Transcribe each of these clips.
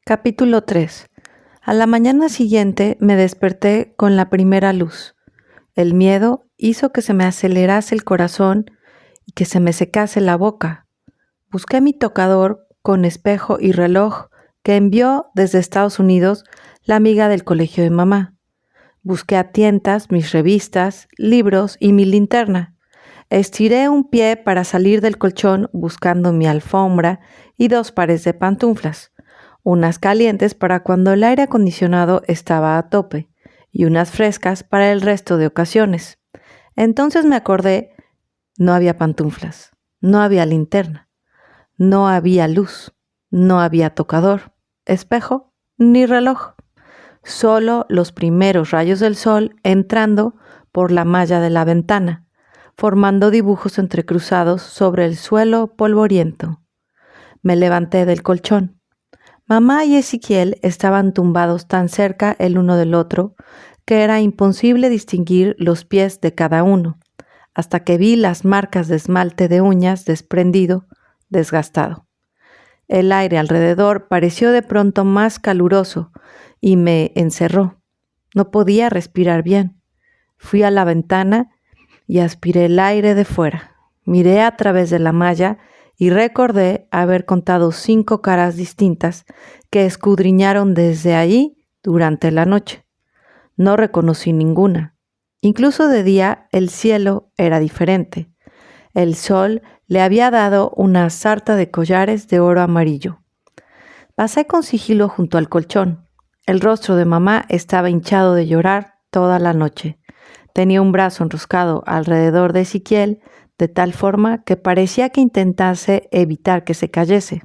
Capítulo 3. A la mañana siguiente me desperté con la primera luz. El miedo hizo que se me acelerase el corazón y que se me secase la boca. Busqué mi tocador con espejo y reloj que envió desde Estados Unidos la amiga del colegio de mamá. Busqué a tientas mis revistas, libros y mi linterna. Estiré un pie para salir del colchón buscando mi alfombra y 2 pares de pantuflas. Unas calientes para cuando el aire acondicionado estaba a tope y unas frescas para el resto de ocasiones. Entonces me acordé, no había pantuflas, no había linterna, no había luz, no había tocador, espejo ni reloj. Solo los primeros rayos del sol entrando por la malla de la ventana, formando dibujos entrecruzados sobre el suelo polvoriento. Me levanté del colchón. Mamá y Ezequiel estaban tumbados tan cerca el uno del otro que era imposible distinguir los pies de cada uno, hasta que vi las marcas de esmalte de uñas desprendido, desgastado. El aire alrededor pareció de pronto más caluroso y me encerró. No podía respirar bien. Fui a la ventana y aspiré el aire de fuera. Miré a través de la malla y recordé haber contado 5 caras distintas que escudriñaron desde allí durante la noche. No reconocí ninguna. Incluso de día el cielo era diferente. El sol le había dado una sarta de collares de oro amarillo. Pasé con sigilo junto al colchón. El rostro de mamá estaba hinchado de llorar toda la noche. Tenía un brazo enroscado alrededor de Ezequiel, de tal forma que parecía que intentase evitar que se cayese.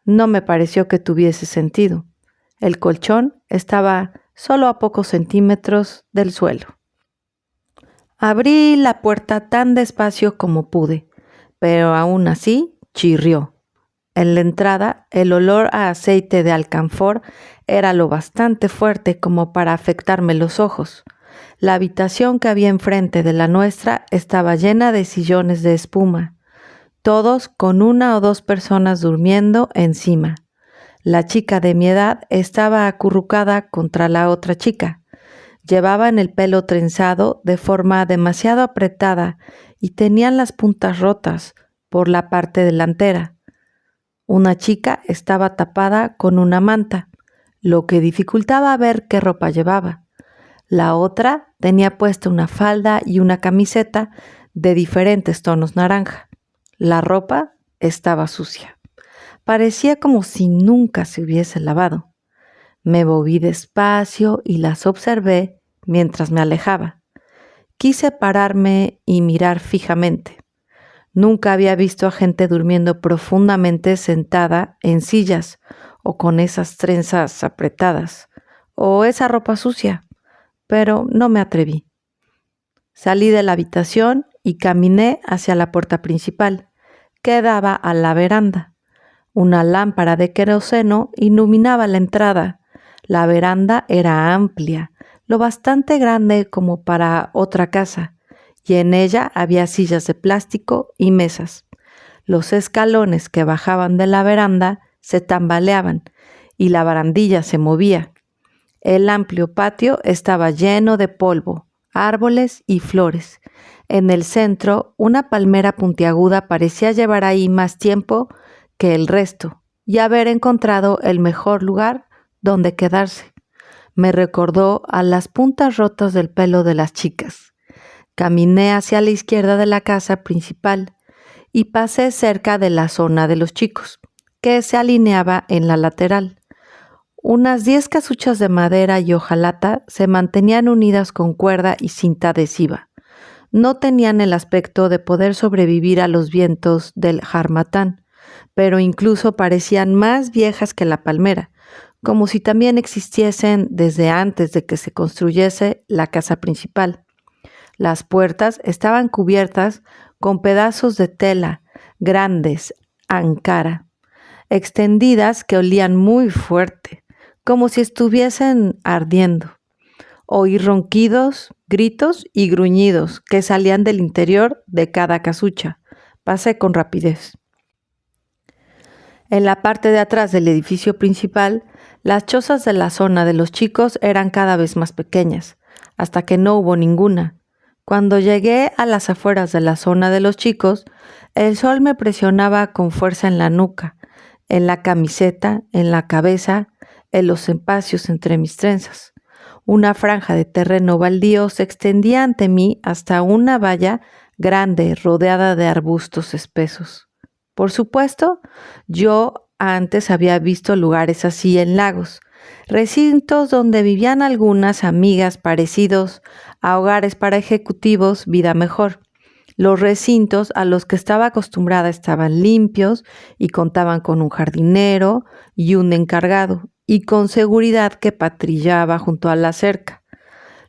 No me pareció que tuviese sentido. El colchón estaba solo a pocos centímetros del suelo. Abrí la puerta tan despacio como pude, pero aún así chirrió. En la entrada, el olor a aceite de alcanfor era lo bastante fuerte como para afectarme los ojos. La habitación que había enfrente de la nuestra estaba llena de sillones de espuma, todos con 1 o 2 personas durmiendo encima. La chica de mi edad estaba acurrucada contra la otra chica. Llevaban el pelo trenzado de forma demasiado apretada y tenían las puntas rotas por la parte delantera. Una chica estaba tapada con una manta, lo que dificultaba ver qué ropa llevaba. La otra tenía puesta una falda y una camiseta de diferentes tonos naranja. La ropa estaba sucia. Parecía como si nunca se hubiese lavado. Me moví despacio y las observé mientras me alejaba. Quise pararme y mirar fijamente. Nunca había visto a gente durmiendo profundamente sentada en sillas o con esas trenzas apretadas o esa ropa sucia, pero no me atreví. Salí de la habitación y caminé hacia la puerta principal, que daba a la veranda. Una lámpara de queroseno iluminaba la entrada. La veranda era amplia, lo bastante grande como para otra casa, y en ella había sillas de plástico y mesas. Los escalones que bajaban de la veranda se tambaleaban y la barandilla se movía. El amplio patio estaba lleno de polvo, árboles y flores. En el centro, una palmera puntiaguda parecía llevar ahí más tiempo que el resto y haber encontrado el mejor lugar donde quedarse. Me recordó a las puntas rotas del pelo de las chicas. Caminé hacia la izquierda de la casa principal y pasé cerca de la zona de los chicos, que se alineaba en la lateral. Unas 10 casuchas de madera y hojalata se mantenían unidas con cuerda y cinta adhesiva. No tenían el aspecto de poder sobrevivir a los vientos del Harmattan, pero incluso parecían más viejas que la palmera, como si también existiesen desde antes de que se construyese la casa principal. Las puertas estaban cubiertas con pedazos de tela, grandes, ancara, extendidas que olían muy fuerte, como si estuviesen ardiendo. Oí ronquidos, gritos y gruñidos que salían del interior de cada casucha. Pasé con rapidez. En la parte de atrás del edificio principal, las chozas de la zona de los chicos eran cada vez más pequeñas, hasta que no hubo ninguna. Cuando llegué a las afueras de la zona de los chicos, el sol me presionaba con fuerza en la nuca, en la camiseta, en la cabeza, en los espacios entre mis trenzas. Una franja de terreno baldío se extendía ante mí hasta una valla grande rodeada de arbustos espesos. Por supuesto, yo antes había visto lugares así en lagos, recintos donde vivían algunas amigas parecidos a hogares para ejecutivos vida mejor. Los recintos a los que estaba acostumbrada estaban limpios y contaban con un jardinero y un encargado, y con seguridad que patrullaba junto a la cerca.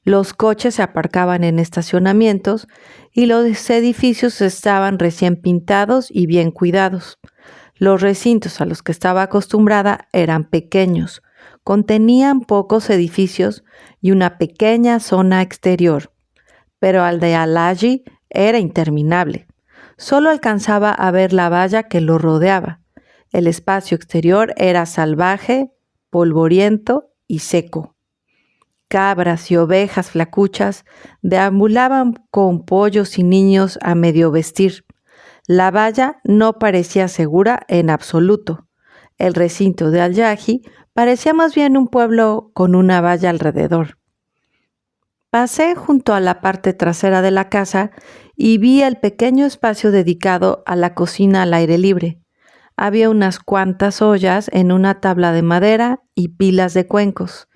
Los coches se aparcaban en estacionamientos y los edificios estaban recién pintados y bien cuidados. Los recintos a los que estaba acostumbrada eran pequeños, contenían pocos edificios y una pequeña zona exterior, pero al de Al-Aji era interminable. Solo alcanzaba a ver la valla que lo rodeaba. El espacio exterior era salvaje, polvoriento y seco. Cabras y ovejas flacuchas deambulaban con pollos y niños a medio vestir. La valla no parecía segura en absoluto. El recinto de Al-Yahi parecía más bien un pueblo con una valla alrededor. Pasé junto a la parte trasera de la casa y vi el pequeño espacio dedicado a la cocina al aire libre. Había unas cuantas ollas en una tabla de madera y pilas de cuencos,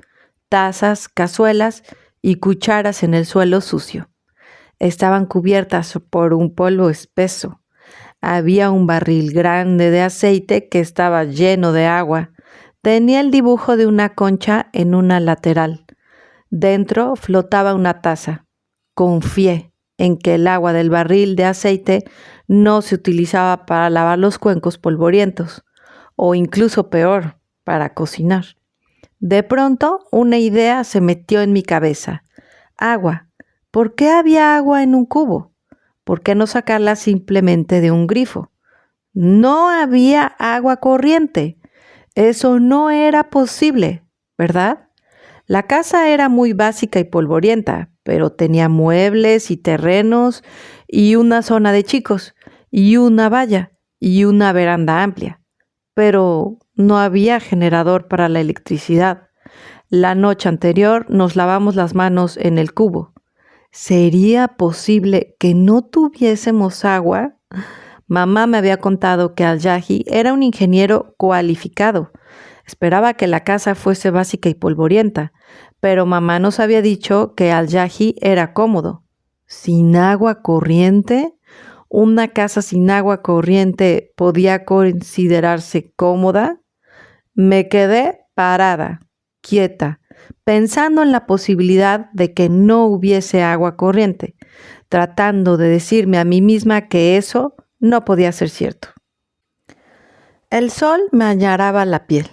tazas, cazuelas y cucharas en el suelo sucio. Estaban cubiertas por un polvo espeso. Había un barril grande de aceite que estaba lleno de agua. Tenía el dibujo de una concha en una lateral. Dentro flotaba una taza. Confié en que el agua del barril de aceite no se utilizaba para lavar los cuencos polvorientos, o incluso peor, para cocinar. De pronto, una idea se metió en mi cabeza. Agua. ¿Por qué había agua en un cubo? ¿Por qué no sacarla simplemente de un grifo? No había agua corriente. Eso no era posible, ¿verdad? La casa era muy básica y polvorienta, pero tenía muebles y terrenos y una zona de chicos y una valla y una veranda amplia. Pero no había generador para la electricidad. La noche anterior nos lavamos las manos en el cubo. ¿Sería posible que no tuviésemos agua? Mamá me había contado que Al-Yahi era un ingeniero cualificado. Esperaba que la casa fuese básica y polvorienta, pero mamá nos había dicho que Al-Yahi era cómodo. ¿Sin agua corriente? ¿Una casa sin agua corriente podía considerarse cómoda? Me quedé parada, quieta, pensando en la posibilidad de que no hubiese agua corriente, tratando de decirme a mí misma que eso no podía ser cierto. El sol me añaraba la piel.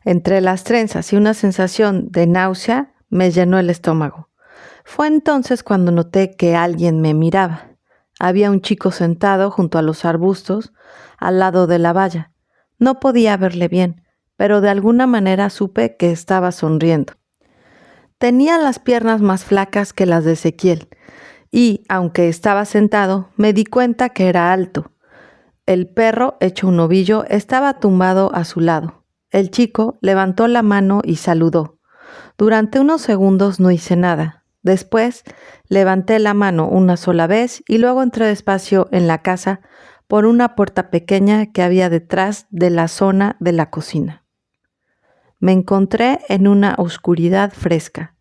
Entre las trenzas y una sensación de náusea me llenó el estómago. Fue entonces cuando noté que alguien me miraba. Había un chico sentado junto a los arbustos, al lado de la valla. No podía verle bien, pero de alguna manera supe que estaba sonriendo. Tenía las piernas más flacas que las de Ezequiel, y, aunque estaba sentado, me di cuenta que era alto. El perro, hecho un ovillo, estaba tumbado a su lado. El chico levantó la mano y saludó. Durante unos segundos no hice nada. Después levanté la mano una sola vez y luego entré despacio en la casa por una puerta pequeña que había detrás de la zona de la cocina. Me encontré en una oscuridad fresca.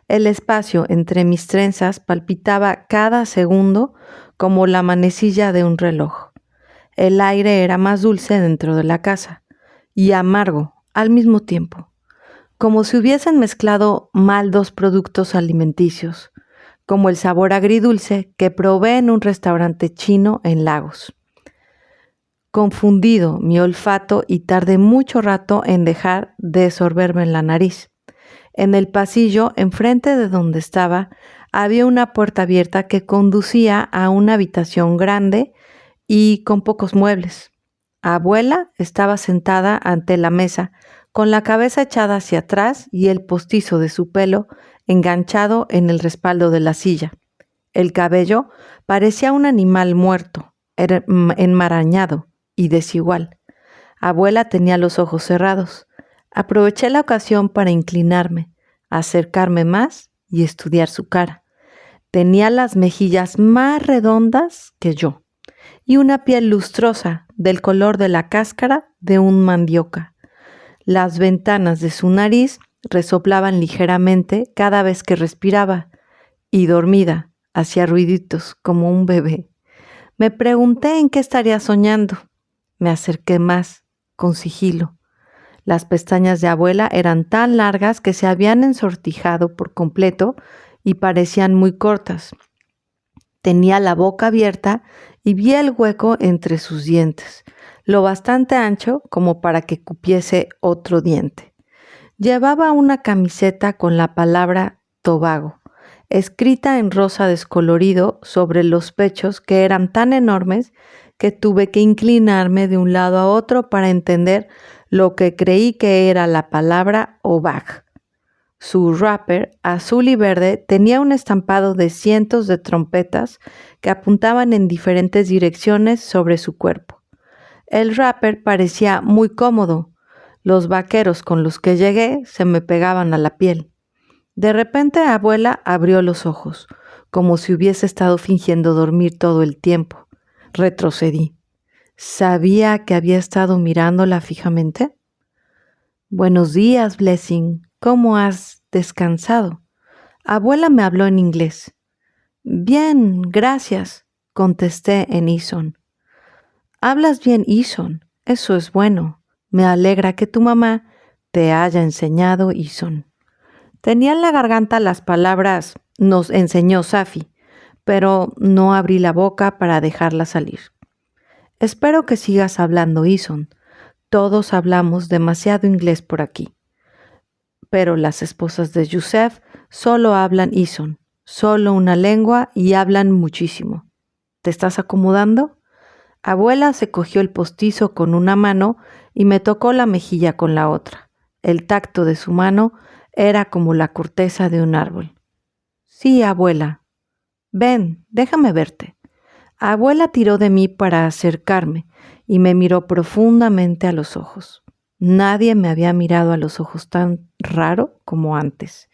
El espacio entre mis trenzas palpitaba cada segundo como la manecilla de un reloj. El aire era más dulce dentro de la casa y amargo al mismo tiempo, como si hubiesen mezclado mal dos productos alimenticios, como el sabor agridulce que probé en un restaurante chino en Lagos. Confundido mi olfato y tardé mucho rato en dejar de sorberme en la nariz. En el pasillo, enfrente de donde estaba, había una puerta abierta que conducía a una habitación grande y con pocos muebles. Abuela estaba sentada ante la mesa, con la cabeza echada hacia atrás y el postizo de su pelo enganchado en el respaldo de la silla. El cabello parecía un animal muerto, enmarañado y desigual. Abuela tenía los ojos cerrados. Aproveché la ocasión para inclinarme, acercarme más y estudiar su cara. Tenía las mejillas más redondas que yo y una piel lustrosa del color de la cáscara de un mandioca. Las ventanas de su nariz resoplaban ligeramente cada vez que respiraba y dormida hacía ruiditos como un bebé. Me pregunté en qué estaría soñando. Me acerqué más, con sigilo. Las pestañas de abuela eran tan largas que se habían ensortijado por completo y parecían muy cortas. Tenía la boca abierta y vi el hueco entre sus dientes, lo bastante ancho como para que cupiese otro diente. Llevaba una camiseta con la palabra Tobago, escrita en rosa descolorido sobre los pechos que eran tan enormes que tuve que inclinarme de un lado a otro para entender lo que creí que era la palabra Obag. Su wrapper, azul y verde, tenía un estampado de cientos de trompetas que apuntaban en diferentes direcciones sobre su cuerpo. El wrapper parecía muy cómodo. Los vaqueros con los que llegué se me pegaban a la piel. De repente, abuela abrió los ojos, como si hubiese estado fingiendo dormir todo el tiempo. Retrocedí. ¿Sabía que había estado mirándola fijamente? Buenos días, Blessing. ¿Cómo has descansado? Abuela me habló en inglés. Bien, gracias, contesté en Ison. Hablas bien Ison, eso es bueno. Me alegra que tu mamá te haya enseñado Ison. Tenía en la garganta las palabras nos enseñó Safi, pero no abrí la boca para dejarla salir. Espero que sigas hablando Ison. Todos hablamos demasiado inglés por aquí. Pero las esposas de Yusef solo hablan Ison, solo una lengua y hablan muchísimo. ¿Te estás acomodando? Abuela se cogió el postizo con una mano y me tocó la mejilla con la otra. El tacto de su mano era como la corteza de un árbol. Sí, abuela. Ven, déjame verte. Abuela tiró de mí para acercarme y me miró profundamente a los ojos. Nadie me había mirado a los ojos tan raro como antes,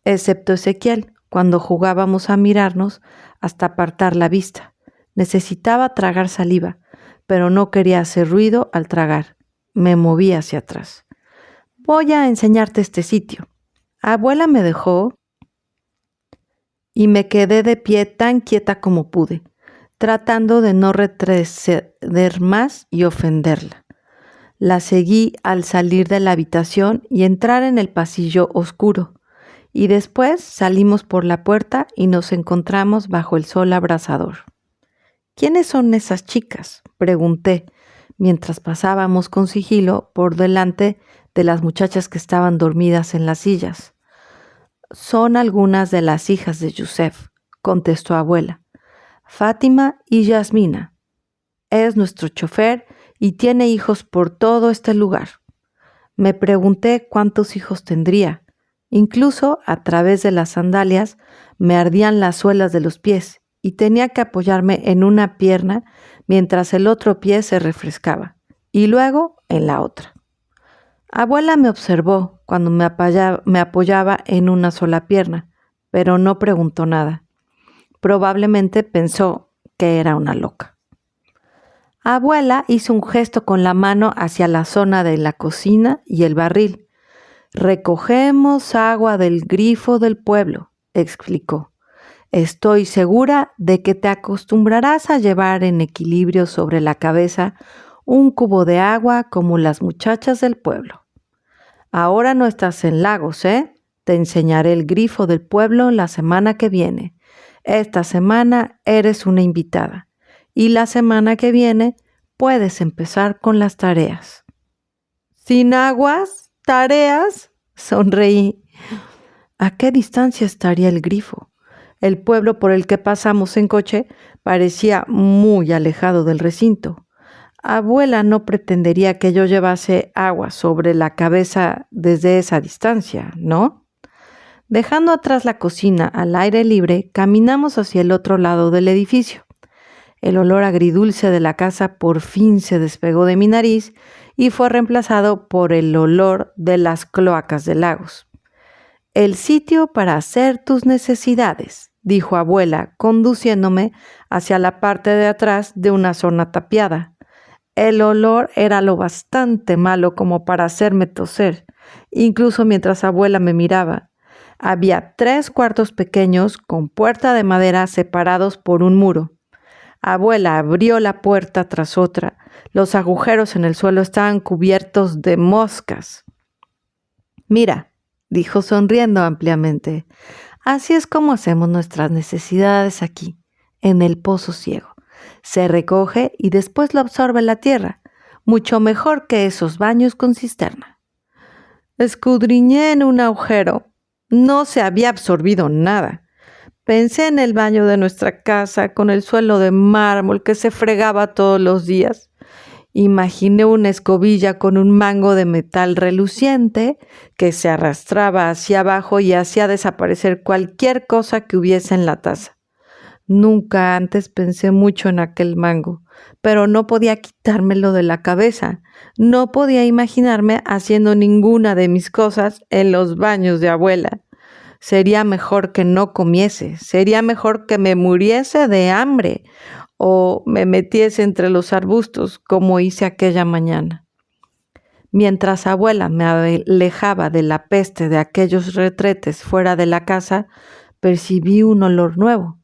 excepto Ezequiel, cuando jugábamos a mirarnos hasta apartar la vista. Necesitaba tragar saliva, pero no quería hacer ruido al tragar. Me moví hacia atrás. Voy a enseñarte este sitio. Abuela me dejó y me quedé de pie tan quieta como pude, tratando de no retroceder más y ofenderla. La seguí al salir de la habitación y entrar en el pasillo oscuro, y después salimos por la puerta y nos encontramos bajo el sol abrasador. ¿Quiénes son esas chicas?, pregunté, mientras pasábamos con sigilo por delante de las muchachas que estaban dormidas en las sillas. Son algunas de las hijas de Yusef, contestó abuela. Fátima y Yasmina. Es nuestro chofer y tiene hijos por todo este lugar. Me pregunté cuántos hijos tendría. Incluso a través de las sandalias me ardían las suelas de los pies y tenía que apoyarme en una pierna mientras el otro pie se refrescaba y luego en la otra. Abuela me observó cuando me apoyaba en una sola pierna, pero no preguntó nada. Probablemente pensó que era una loca. Abuela hizo un gesto con la mano hacia la zona de la cocina y el barril. Recogemos agua del grifo del pueblo, explicó. Estoy segura de que te acostumbrarás a llevar en equilibrio sobre la cabeza un cubo de agua como las muchachas del pueblo. Ahora no estás en Lagos, ¿eh? Te enseñaré el grifo del pueblo la semana que viene. Esta semana eres una invitada. Y la semana que viene puedes empezar con las tareas. ¿Sin aguas? ¿Tareas? Sonreí. ¿A qué distancia estaría el grifo? El pueblo por el que pasamos en coche parecía muy alejado del recinto. Abuela no pretendería que yo llevase agua sobre la cabeza desde esa distancia, ¿no? Dejando atrás la cocina al aire libre, caminamos hacia el otro lado del edificio. El olor agridulce de la casa por fin se despegó de mi nariz y fue reemplazado por el olor de las cloacas de Lagos. El sitio para hacer tus necesidades, dijo abuela, conduciéndome hacia la parte de atrás de una zona tapiada. El olor era lo bastante malo como para hacerme toser, incluso mientras abuela me miraba. Había 3 cuartos pequeños con puerta de madera separados por un muro. Abuela abrió la puerta tras otra. Los agujeros en el suelo estaban cubiertos de moscas. Mira, dijo sonriendo ampliamente, así es como hacemos nuestras necesidades aquí, en el pozo ciego. Se recoge y después lo absorbe la tierra, mucho mejor que esos baños con cisterna. Escudriñé en un agujero. No se había absorbido nada. Pensé en el baño de nuestra casa con el suelo de mármol que se fregaba todos los días. Imaginé una escobilla con un mango de metal reluciente que se arrastraba hacia abajo y hacía desaparecer cualquier cosa que hubiese en la taza. Nunca antes pensé mucho en aquel mango, pero no podía quitármelo de la cabeza. No podía imaginarme haciendo ninguna de mis cosas en los baños de abuela. Sería mejor que no comiese, sería mejor que me muriese de hambre o me metiese entre los arbustos como hice aquella mañana. Mientras abuela me alejaba de la peste de aquellos retretes fuera de la casa, percibí un olor nuevo.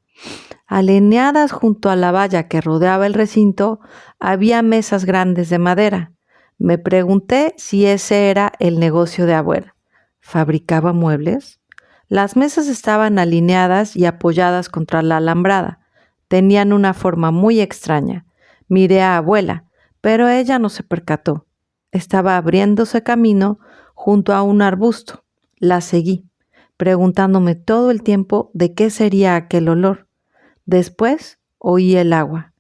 Alineadas junto a la valla que rodeaba el recinto, había mesas grandes de madera. Me pregunté si ese era el negocio de abuela. ¿Fabricaba muebles? Las mesas estaban alineadas y apoyadas contra la alambrada. Tenían una forma muy extraña. Miré a abuela, pero ella no se percató. Estaba abriéndose camino junto a un arbusto. La seguí, preguntándome todo el tiempo de qué sería aquel olor. Después oí el agua.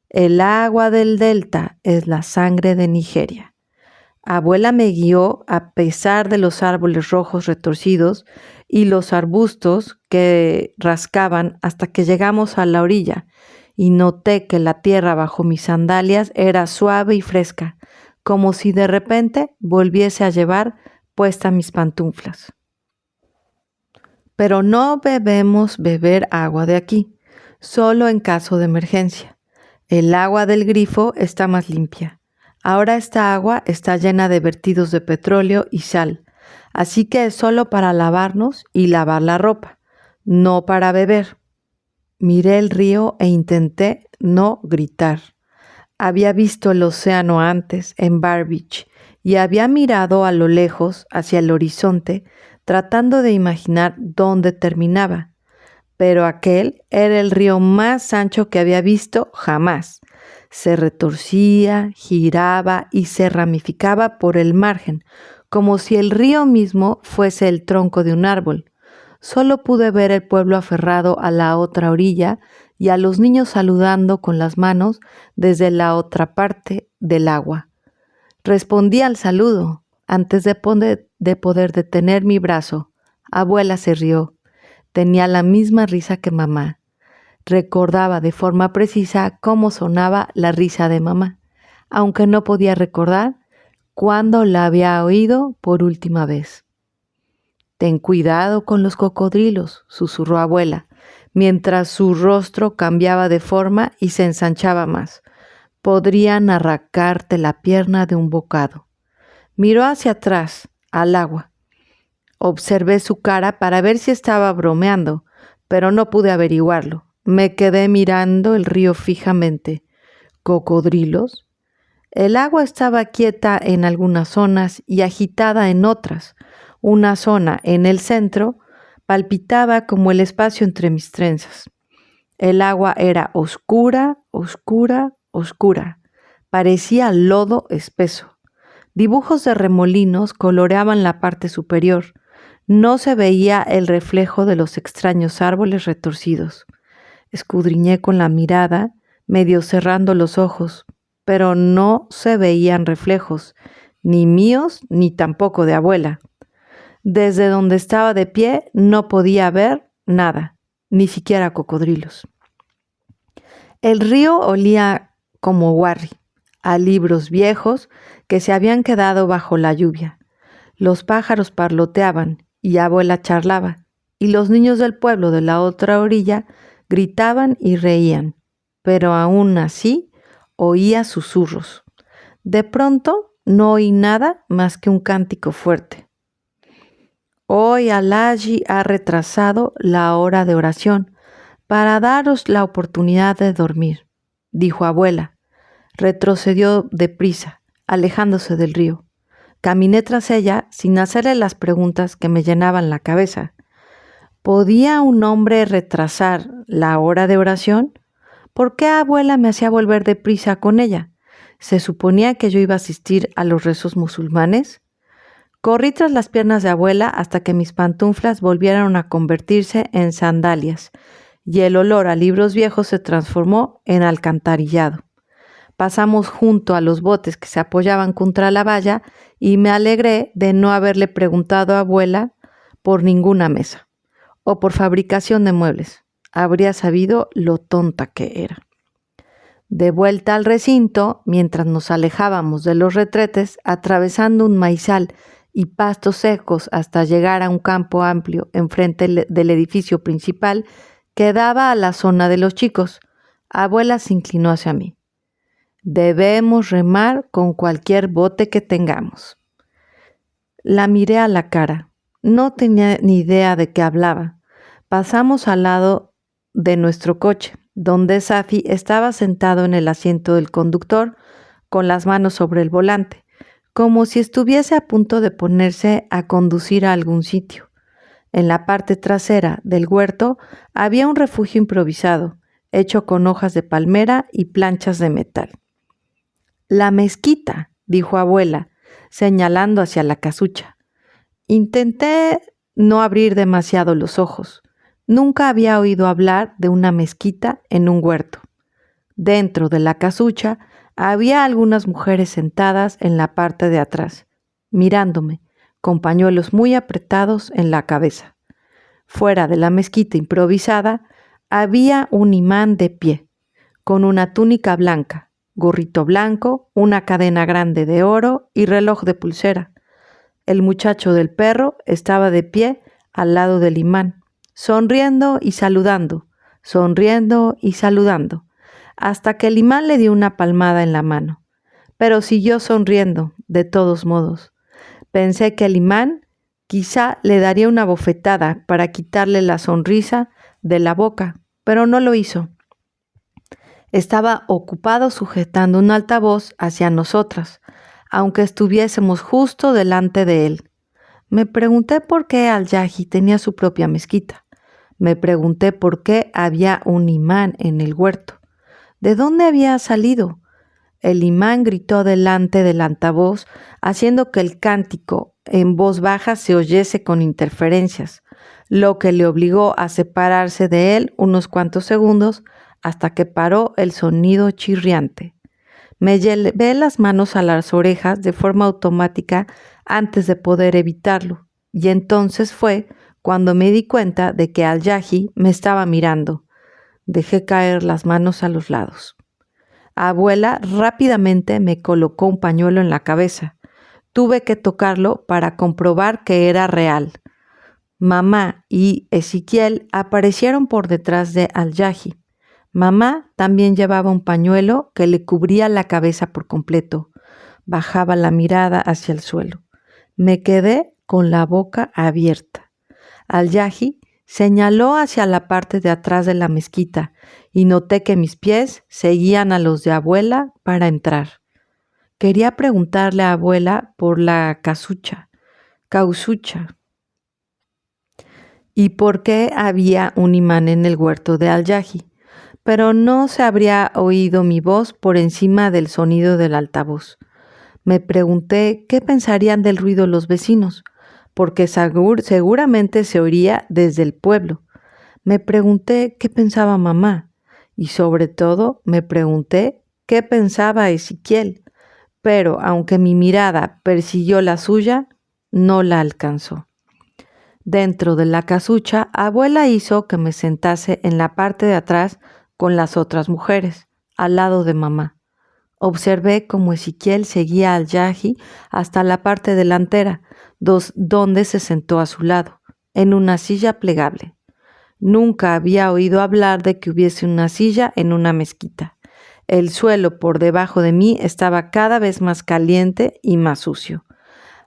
El agua del delta es la sangre de Nigeria. Abuela me guió a pesar de los árboles rojos retorcidos y los arbustos que rascaban hasta que llegamos a la orilla y noté que la tierra bajo mis sandalias era suave y fresca, como si de repente volviese a llevar puestas mis pantuflas. Pero no debemos beber agua de aquí, solo en caso de emergencia. El agua del grifo está más limpia. Ahora esta agua está llena de vertidos de petróleo y sal, así que es solo para lavarnos y lavar la ropa, no para beber. Miré el río e intenté no gritar. Había visto el océano antes en Bar Beach y había mirado a lo lejos hacia el horizonte tratando de imaginar dónde terminaba. Pero aquel era el río más ancho que había visto jamás. Se retorcía, giraba y se ramificaba por el margen, como si el río mismo fuese el tronco de un árbol. Solo pude ver el pueblo aferrado a la otra orilla y a los niños saludando con las manos desde la otra parte del agua. Respondí al saludo antes de poder detener mi brazo. Abuela se rió. Tenía la misma risa que mamá. Recordaba de forma precisa cómo sonaba la risa de mamá, aunque no podía recordar cuándo la había oído por última vez. «Ten cuidado con los cocodrilos», susurró abuela, mientras su rostro cambiaba de forma y se ensanchaba más. «Podrían arrancarte la pierna de un bocado». Miró hacia atrás, al agua. Observé su cara para ver si estaba bromeando, pero no pude averiguarlo. Me quedé mirando el río fijamente. ¿Cocodrilos? El agua estaba quieta en algunas zonas y agitada en otras. Una zona en el centro palpitaba como el espacio entre mis trenzas. El agua era oscura, oscura, oscura. Parecía lodo espeso. Dibujos de remolinos coloreaban la parte superior. No se veía el reflejo de los extraños árboles retorcidos. Escudriñé con la mirada, medio cerrando los ojos. pero no se veían reflejos, ni míos ni tampoco de abuela. Desde donde estaba de pie no podía ver nada, ni siquiera cocodrilos. El río olía como Warri, a libros viejos que se habían quedado bajo la lluvia. Los pájaros parloteaban y abuela charlaba, y los niños del pueblo de la otra orilla gritaban y reían, pero aún así oía susurros. De pronto no oí nada más que un cántico fuerte. Hoy Alaji ha retrasado la hora de oración para daros la oportunidad de dormir, dijo abuela. Retrocedió deprisa, alejándose del río. Caminé tras ella sin hacerle las preguntas que me llenaban la cabeza. ¿Podía un hombre retrasar la hora de oración? ¿Por qué abuela me hacía volver deprisa con ella? ¿Se suponía que yo iba a asistir a los rezos musulmanes? Corrí tras las piernas de abuela hasta que mis pantuflas volvieron a convertirse en sandalias y el olor a libros viejos se transformó en alcantarillado. Pasamos junto a los botes que se apoyaban contra la valla y me alegré de no haberle preguntado a abuela por ninguna mesa o por fabricación de muebles. Habría sabido lo tonta que era. De vuelta al recinto, mientras nos alejábamos de los retretes, atravesando un maizal y pastos secos hasta llegar a un campo amplio enfrente del edificio principal que daba a la zona de los chicos, abuela se inclinó hacia mí. Debemos remar con cualquier bote que tengamos. La miré a la cara. No tenía ni idea de qué hablaba. Pasamos al lado de nuestro coche, donde Safi estaba sentado en el asiento del conductor con las manos sobre el volante, como si estuviese a punto de ponerse a conducir a algún sitio. En la parte trasera del huerto había un refugio improvisado, hecho con hojas de palmera y planchas de metal. La mezquita, dijo abuela, señalando hacia la casucha. Intenté no abrir demasiado los ojos. Nunca había oído hablar de una mezquita en un huerto. Dentro de la casucha había algunas mujeres sentadas en la parte de atrás, mirándome, con pañuelos muy apretados en la cabeza. Fuera de la mezquita improvisada había un imán de pie, con una túnica blanca, gorrito blanco, una cadena grande de oro y reloj de pulsera. El muchacho del perro estaba de pie al lado del imán, sonriendo y saludando, hasta que el imán le dio una palmada en la mano. Pero siguió sonriendo, de todos modos. Pensé que el imán quizá le daría una bofetada para quitarle la sonrisa de la boca, pero no lo hizo. Estaba ocupado sujetando un altavoz hacia nosotras, aunque estuviésemos justo delante de él. Me pregunté por qué Al-Yahi tenía su propia mezquita. Me pregunté por qué había un imán en el huerto. ¿De dónde había salido? El imán gritó delante del altavoz, haciendo que el cántico en voz baja se oyese con interferencias, lo que le obligó a separarse de él unos cuantos segundos hasta que paró el sonido chirriante. Me llevé las manos a las orejas de forma automática antes de poder evitarlo, y entonces fue cuando me di cuenta de que Al-Yahi me estaba mirando. Dejé caer las manos a los lados. Abuela rápidamente me colocó un pañuelo en la cabeza. Tuve que tocarlo para comprobar que era real. Mamá y Ezequiel aparecieron por detrás de Al-Yahi. Mamá también llevaba un pañuelo que le cubría la cabeza por completo. Bajaba la mirada hacia el suelo. Me quedé con la boca abierta. Al-Yahi señaló hacia la parte de atrás de la mezquita y noté que mis pies seguían a los de abuela para entrar. Quería preguntarle a abuela por la causucha y por qué había un imán en el huerto de Al-Yahi, pero no se habría oído mi voz por encima del sonido del altavoz. Me pregunté qué pensarían del ruido los vecinos, porque seguramente se oiría desde el pueblo. Me pregunté qué pensaba mamá y sobre todo me pregunté qué qué pensaba Ezequiel, pero aunque mi mirada persiguió la suya, no la alcanzó. Dentro de la casucha, abuela hizo que me sentase en la parte de atrás con las otras mujeres, al lado de mamá. Observé cómo Ezequiel seguía al Yaji hasta la parte delantera, donde se sentó a su lado, en una silla plegable. Nunca había oído hablar de que hubiese una silla en una mezquita. El suelo por debajo de mí estaba cada vez más caliente y más sucio.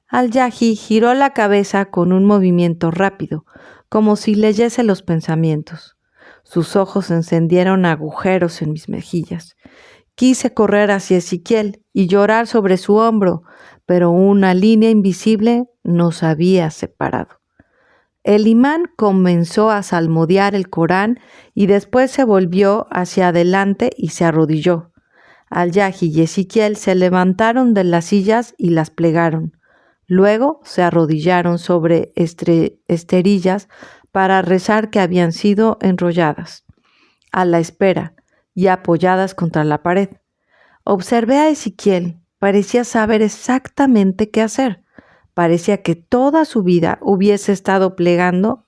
Al-Yaji giró la cabeza con un movimiento rápido, como si leyese los pensamientos. Sus ojos encendieron agujeros en mis mejillas. Quise correr hacia Ezequiel y llorar sobre su hombro, pero una línea invisible nos había separado. El imán comenzó a salmodiar el Corán y después se volvió hacia adelante y se arrodilló. Al-Yaji y Ezequiel se levantaron de las sillas y las plegaron. Luego se arrodillaron sobre esterillas para rezar que habían sido enrolladas, a la espera y apoyadas contra la pared. Observé a Ezequiel. Parecía saber exactamente qué hacer. Parecía que toda su vida hubiese estado plegando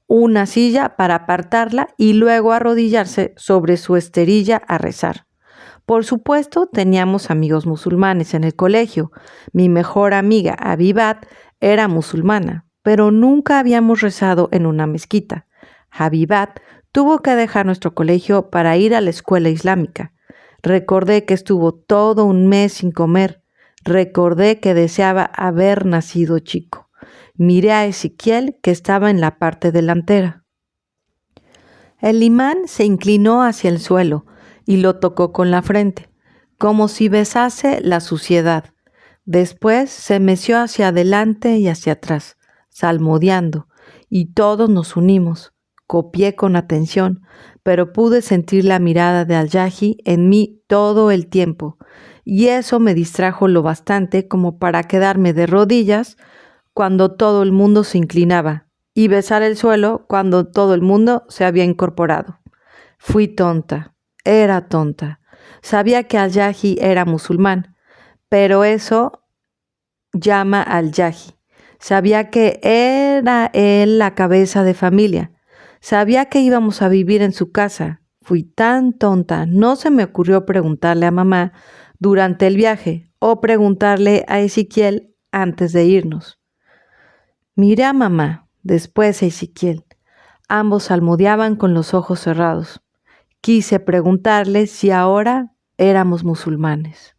una silla para apartarla y luego arrodillarse sobre su esterilla a rezar. Por supuesto, teníamos amigos musulmanes en el colegio. Mi mejor amiga, Habibat, era musulmana, pero nunca habíamos rezado en una mezquita. Habibat tuvo que dejar nuestro colegio para ir a la escuela islámica. Recordé que estuvo todo un mes sin comer. Recordé que deseaba haber nacido chico. Miré a Ezequiel, que estaba en la parte delantera. El imán se inclinó hacia el suelo y lo tocó con la frente, como si besase la suciedad. Después se meció hacia adelante y hacia atrás, salmodiando, y todos nos unimos. Copié con atención, pero pude sentir la mirada de Al-Yaji en mí todo el tiempo, y eso me distrajo lo bastante como para quedarme de rodillas cuando todo el mundo se inclinaba y besar el suelo cuando todo el mundo se había incorporado. Fui tonta, era tonta. Sabía que Al-Yaji era musulmán, pero eso llama Al-Yaji. Sabía que era él la cabeza de familia. Sabía que íbamos a vivir en su casa. Fui tan tonta, no se me ocurrió preguntarle a mamá durante el viaje o preguntarle a Ezequiel antes de irnos. Miré a mamá, después a Ezequiel. Ambos salmodiaban con los ojos cerrados. Quise preguntarle si ahora éramos musulmanes.